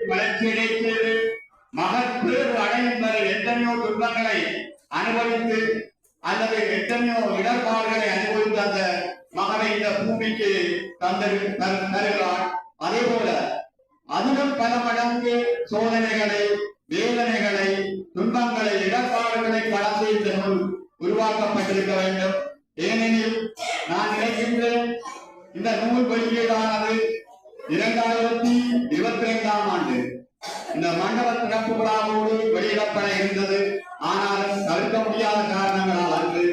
வளர்ச்சியடை செய்து மகப்பேறு அடையும் வரை எத்தனையோ துன்பங்களை அனுபவித்து அல்லது எத்தனையோ இடர்பாடுகளை அனுபவித்து அந்த மகனை இந்த பூமிக்கு தருகிறார். அதே போல அதிலும் பல மடங்கு சோதனைகளை, வேதனைகளை, துன்பங்களை, இடர்பாடுகளை கடந்து இந்த நூல் உருவாக்கப்பட்டிருக்க வேண்டும். ஏனெனில் நான் நினைக்கின்றேன் இந்த நூல் வெளியீடானது 2022ஆம் ஆண்டு இந்த மண்டல திறப்பு விழாவோடு வெளியிடப்பட இருந்தது. ஆனாலும் தவிர்க்க முடியாத காரணங்களால் அன்று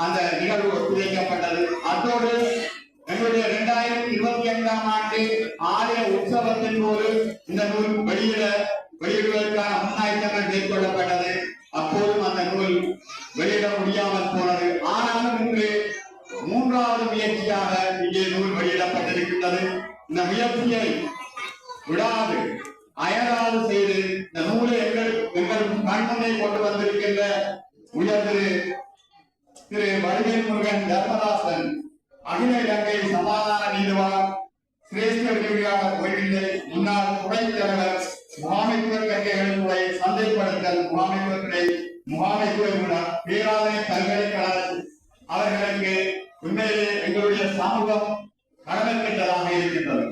அந்த நிகழ்வு ஒத்திவைக்கப்பட்டது. அத்தோடு எங்களுடைய 2025ஆம் ஆண்டு ஆலய உற்சவத்தின் போது இந்த நூல் வெளியிடுவதற்கான முன்னாயத்தங்கள் மேற்கொள்ளப்பட்டது. அப்போதும் அந்த நூல் வெளியிட முடியாமல் போனது. ஆனாலும் இன்று 3வது முயற்சியாக இங்கே நூல் வெளியிடப்பட்டிருக்கின்றது. இந்த முயற்சியை விடாது அயராது செய்து இந்த நூலை எங்கள் கண்முனை கொண்டு வந்திருக்கின்ற உயர் திரு வடிவேல் முருகன் தர்மதாசன், அகில இலங்கை சமாதான நீதிவான், சிரேஷ்ட விரிவாளர் கோயிலை முன்னாள் துணைத் தலைவர், முகாமைத்துவ கல்விகளின் துறை சந்தைப்படுத்தல் முகாமைத்துவ பேராதனை பல்கலைக்கழகம் அவர்களுக்கு உண்மையிலே எங்களுடைய சமூகம் கடமைப்பட்டதாக இருக்கின்றது.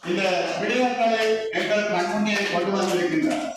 இந்த விடயங்களை எங்கள் கண்முன்னே கொண்டு வந்திருக்கின்றனர்.